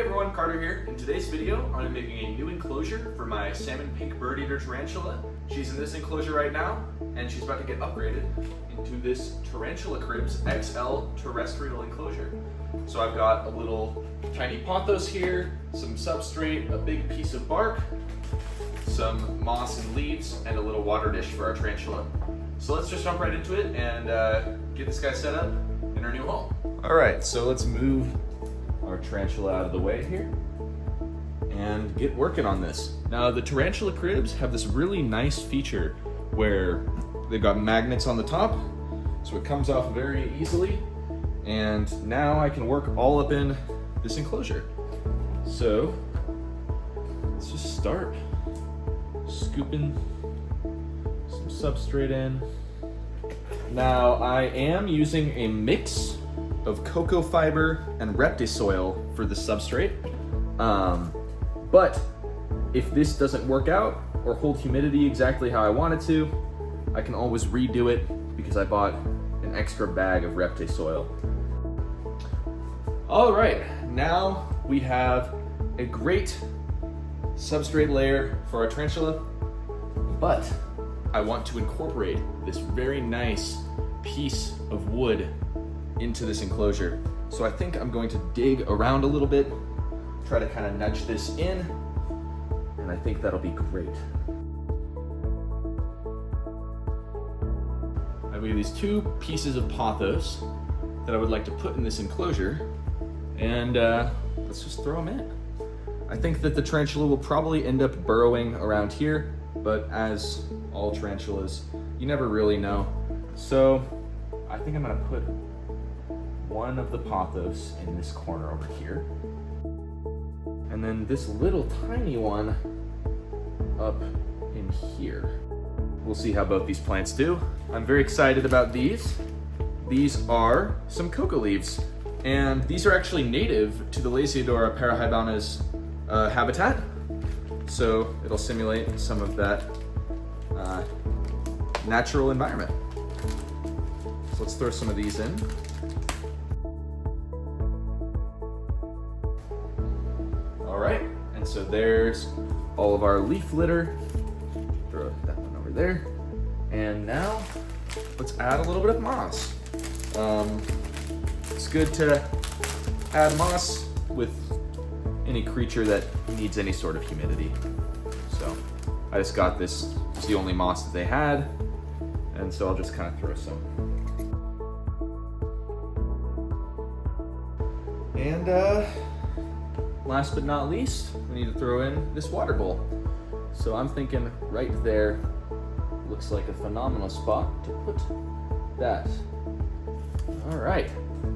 Hey everyone, Carter here. In today's video, I'm making a new enclosure for my salmon pink bird-eater tarantula. She's in this enclosure right now, and she's about to get upgraded into this Tarantula Cribs XL terrestrial enclosure. So I've got a little tiny pothos here, some substrate, a big piece of bark, some moss and leaves, and a little water dish for our tarantula. So let's just jump right into it and get this guy set up in our new home. All right, so let's move our tarantula out of the way here and get working on this. Now the Tarantula Cribs have this really nice feature where they've got magnets on the top, so it comes off very easily, and now I can work all up in this enclosure. So let's just start scooping some substrate in. Now I am using a mix of cocoa fiber and soil for the substrate. But if this doesn't work out or hold humidity exactly how I want it to, I can always redo it because I bought an extra bag of soil. All right, now we have a great substrate layer for our tarantula, but I want to incorporate this very nice piece of wood into this enclosure. So I think I'm going to dig around a little bit, try to kind of nudge this in, and I think that'll be great. I've got these two pieces of pothos that I would like to put in this enclosure, and let's just throw them in. I think that the tarantula will probably end up burrowing around here, but as all tarantulas, you never really know. So I think I'm gonna put one of the pothos in this corner over here, and then this little tiny one up in here. We'll see how both these plants do. I'm very excited about these. These are some coca leaves, and these are actually native to the Lasiodora Parahybana's habitat, so it'll simulate some of that natural environment. So let's throw some of these in. All right, and so there's all of our leaf litter. Throw that one over there. And now let's add a little bit of moss. It's good to add moss with any creature that needs any sort of humidity. So I just got this, it's the only moss that they had, and so I'll just kind of throw some. And last but not least, we need to throw in this water bowl. So I'm thinking right there looks like a phenomenal spot to put that. All right,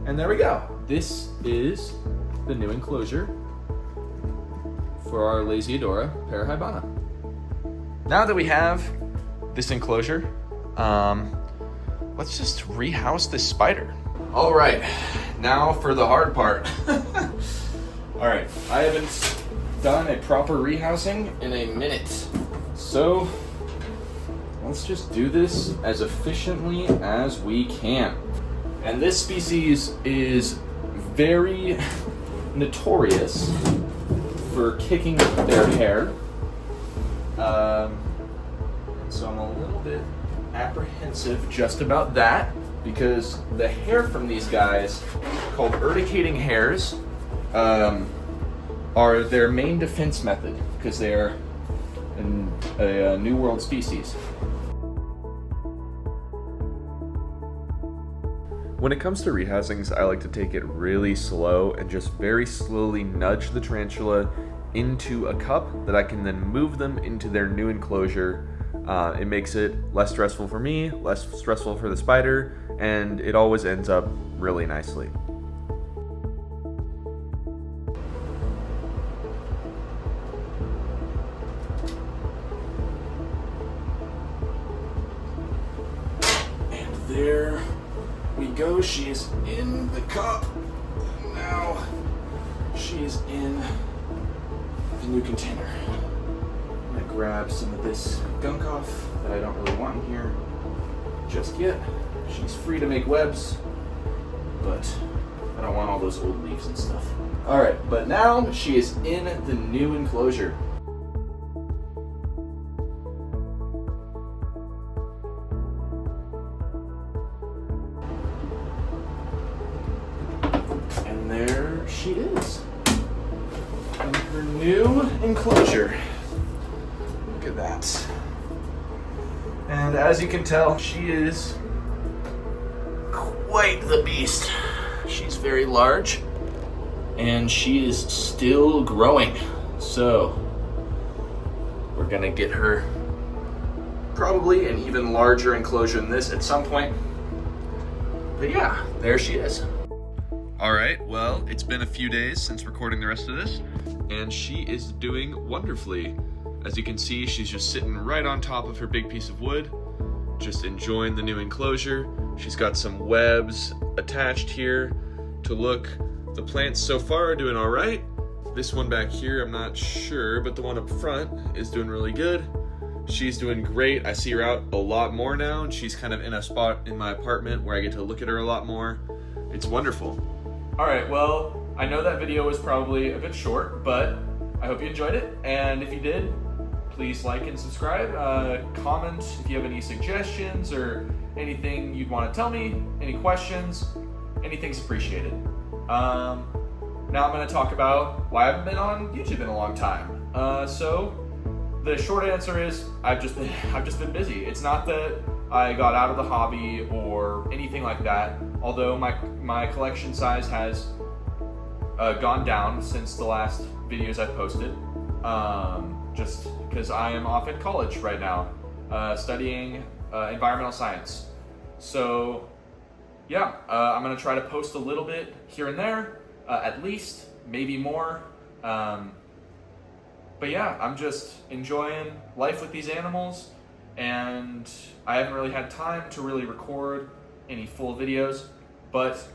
and there we go. This is the new enclosure for our Lasiodora Parahybana. Now that we have this enclosure, let's just rehouse this spider. All right, now for the hard part. All right, I haven't done a proper rehousing in a minute, so let's just do this as efficiently as we can. And this species is very notorious for kicking their hair, so I'm a little bit apprehensive just about that, because the hair from these guys, called urticating hairs, are their main defense method because they are a New World species. When it comes to rehousings, I like to take it really slow and just very slowly nudge the tarantula into a cup that I can then move them into their new enclosure. It makes it less stressful for me, less stressful for the spider, and it always ends up really nicely. And there we go, she is in the cup. Now she is in the new container. I'm gonna grab some of this gunk off that I don't really want in here just yet. She's free to make webs, but I don't want all those old leaves and stuff. All right, but now she is in the new enclosure. And there she is in her new enclosure. Look at that. And as you can tell, she is quite the beast. She's very large and she is still growing. So we're gonna get her probably an even larger enclosure than this at some point. But yeah, there she is. All right, well, it's been a few days since recording the rest of this, and she is doing wonderfully. As you can see, she's just sitting right on top of her big piece of wood, just enjoying the new enclosure. She's got some webs attached here to look. The plants so far are doing all right. This one back here, I'm not sure, but the one up front is doing really good. She's doing great. I see her out a lot more now, and she's kind of in a spot in my apartment where I get to look at her a lot more. It's wonderful. All right, well, I know that video was probably a bit short, but I hope you enjoyed it. And if you did, please like and subscribe. Comment if you have any suggestions or anything you'd want to tell me, any questions, anything's appreciated. Now I'm going to talk about why I haven't been on YouTube in a long time. So the short answer is I've just been busy. It's not that I got out of the hobby or anything like that, although my collection size has gone down since the last videos I've posted, just because I am off at college right now, studying environmental science. So yeah, I'm going to try to post a little bit here and there, at least, maybe more. But yeah, I'm just enjoying life with these animals, and I haven't really had time to really record any full videos, but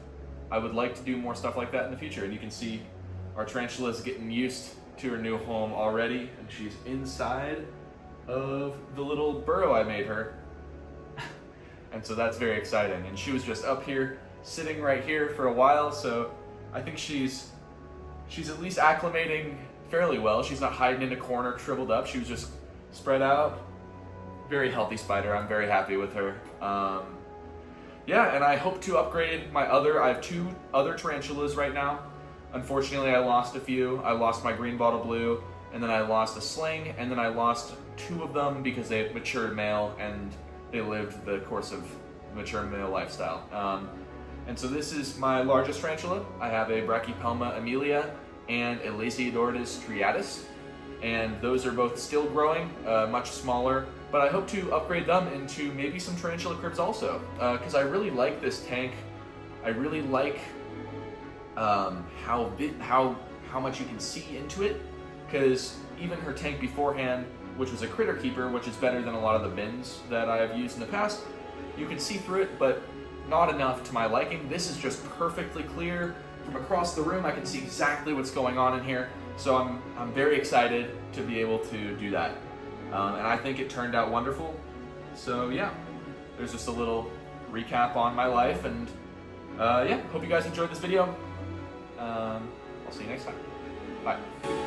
I would like to do more stuff like that in the future. And you can see our tarantula is getting used to her new home already, and she's inside of the little burrow I made her. And so that's very exciting. And she was just up here, sitting right here for a while, so I think she's at least acclimating fairly well. She's not hiding in a corner, shriveled up. She was just spread out. Very healthy spider. I'm very happy with her. Yeah, and I hope to upgrade I have 2 other tarantulas right now. Unfortunately, I lost a few. I lost my green bottle blue, and then I lost a sling, and then I lost 2 of them because they matured male and they lived the course of mature male lifestyle. And so this is my largest tarantula. I have a Brachypelma amelia and a Lasiodora striatus, and those are both still growing, much smaller, but I hope to upgrade them into maybe some tarantula cribs also, because I really like this tank. I really like how much you can see into it, because even her tank beforehand, which was a critter keeper, which is better than a lot of the bins that I have used in the past, you can see through it, but not enough to my liking. This is just perfectly clear. From across the room, I can see exactly what's going on in here, so I'm very excited to be able to do that. And I think it turned out wonderful. So yeah, there's just a little recap on my life, and yeah, hope you guys enjoyed this video. I'll see you next time. Bye.